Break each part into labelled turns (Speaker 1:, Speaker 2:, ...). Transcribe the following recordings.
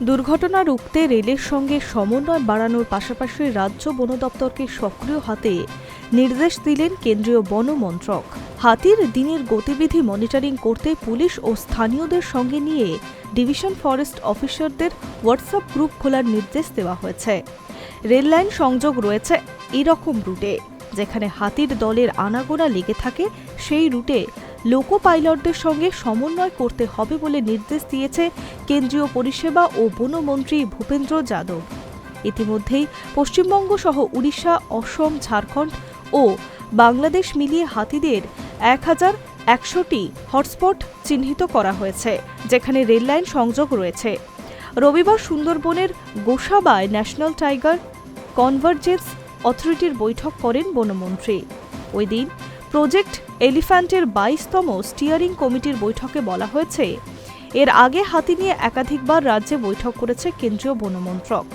Speaker 1: দুর্ঘটনা রুখতে রেলের সঙ্গে সমন্বয় বাড়ানোর পাশাপাশি রাজ্য বন দপ্তরকে সক্রিয় হাতে নির্দেশ দিলেন কেন্দ্রীয় বন মন্ত্রক। হাতির দিনের গতিবিধি মনিটরিং করতে পুলিশ ও স্থানীয়দের সঙ্গে নিয়ে ডিভিশন ফরেস্ট অফিসারদের হোয়াটসঅ্যাপ গ্রুপ খোলার নির্দেশ দেওয়া হয়েছে। রেললাইন সংযোগ রয়েছে এরকম রুটে, যেখানে হাতির দলের আনাগোনা লেগে থাকে, সেই রুটে লোকো পাইলটদের সঙ্গে সমন্বয় করতে হবে বলে নির্দেশ দিয়েছে কেন্দ্রীয় পরিষেবা ও বনমন্ত্রী ভূপেন্দ্র যাদব। ইতিমধ্যেই পশ্চিমবঙ্গ সহ উড়িষ্যা, অসম, ঝাড়খণ্ড ও বাংলাদেশ মিলিয়ে হাতিদের 1100টি হটস্পট চিহ্নিত করা হয়েছে, যেখানে রেললাইন সংযোগ রয়েছে। রবিবার সুন্দরবনের গোসাবায় ন্যাশনাল টাইগার কনভারজেন্স অথরিটির বৈঠক করেন বনমন্ত্রী। ওই দিন প্রজেক্ট এলিফ্যান্টের 22তম স্টিয়ারিং কমিটির বৈঠকে বলা হয়েছে, এর আগে হাতি নিয়ে একাধিকবার রাজ্যে বৈঠক করেছে কেন্দ্রীয় বনমন্ত্রক।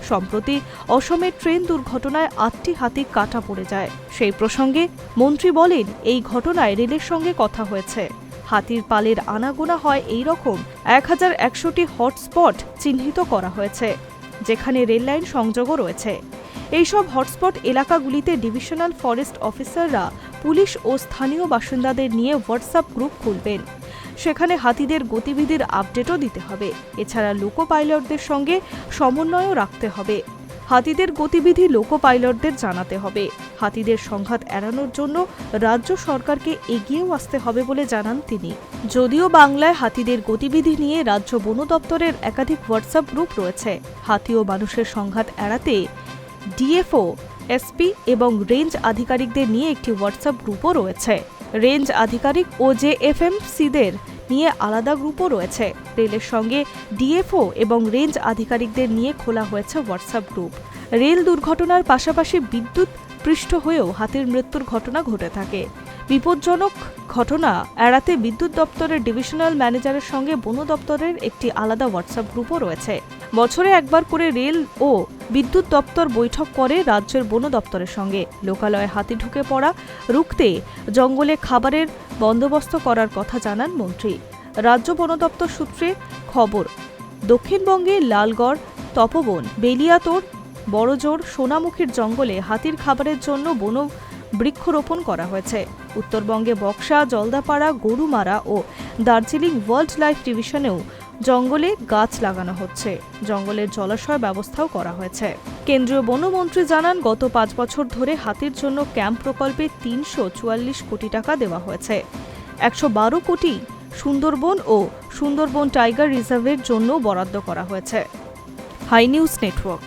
Speaker 1: সম্প্রতি অসমের ট্রেন দুর্ঘটনায় 8টি হাতি কাটা পড়ে যায়। সেই প্রসঙ্গে মন্ত্রী বলেন, এই ঘটনায় রেলের সঙ্গে কথা হয়েছে। হাতির পালের আনাগোনা হয় এই রকম 1100টি হটস্পট চিহ্নিত করা হয়েছে, যেখানে রেললাইন সংযোগও রয়েছে। এইসব হটস্পট এলাকাগুলিতে ডিভিশনাল ফরেস্ট অফিসাররা পুলিশ ও স্থানীয় বাসিন্দাদের নিয়ে হোয়াটসঅ্যাপ গ্রুপ খুলবেন। সেখানে হাতিদের গতিবিধির আপডেটও দিতে হবে। এছাড়া লোকো পাইলটদের সঙ্গে সমন্বয়ও রাখতে হবে। হাতিদের গতিবিধি লোকো পাইলটদের জানাতে হবে। হাতিদের সংঘাত এড়ানোর জন্য রাজ্য সরকারকে এগিয়েও আসতে হবে বলে জানান তিনি। যদিও বাংলায় হাতিদের গতিবিধি নিয়ে রাজ্য বন দপ্তরের একাধিক হোয়াটসঅ্যাপ গ্রুপ রয়েছে, হাতি ও মানুষের সংঘাত এড়াতে ডিএফও, এসপি এবং রেঞ্জ আধিকারিকদের নিয়ে একটি হোয়াটসঅ্যাপ গ্রুপও রয়েছে। রেঞ্জ আধিকারিক ও জেএফএমসিদের নিয়ে আলাদা গ্রুপও রয়েছে। রেলের সঙ্গে ডিএফও এবং রেঞ্জ আধিকারিকদের নিয়ে খোলা হয়েছে হোয়াটসঅ্যাপ গ্রুপ। রেল দুর্ঘটনার পাশাপাশি বিদ্যুৎ পৃষ্ঠ হয়েও হাতির মৃত্যুর ঘটনা ঘটে থাকে। বিপজ্জনক ঘটনা এড়াতে বিদ্যুৎ দপ্তরের ডিভিশনাল ম্যানেজারের সঙ্গে বন দপ্তরের একটি আলাদা হোয়াটসঅ্যাপ গ্রুপও রয়েছে। বছরে একবার করে রেল ও বিদ্যুৎ দপ্তর বৈঠক করে রাজ্যের বন দপ্তরের সঙ্গে। লোকালয়ে হাতি ঢুকে পড়া রুখতে জঙ্গলে খাবারের বন্দোবস্ত করার কথা জানান মন্ত্রী। রাজ্য বন দপ্তর সূত্রে খবর, দক্ষিণবঙ্গে লালগড়, তপবন, বেলিয়াতোড়, বড়জোড়, সোনামুখীর জঙ্গলে হাতির খাবারের জন্য বন বৃক্ষরোপণ করা হয়েছে। উত্তরবঙ্গে বক্সা, জলদাপাড়া, গরুমারা ও দার্জিলিং ওয়াইল্ড লাইফ ডিভিশনেও জঙ্গলে গাছ লাগানো হচ্ছে। জঙ্গলের জলাশয় ব্যবস্থাও করা হয়েছে। কেন্দ্রীয় বনমন্ত্রী জানান, গত 5 বছর ধরে হাতির জন্য ক্যাম্প প্রকল্পে 344 কোটি টাকা দেওয়া হয়েছে। 112 কোটি সুন্দরবন ও সুন্দরবন টাইগার রিজার্ভের জন্য বরাদ্দ করা হয়েছে। Hi news network.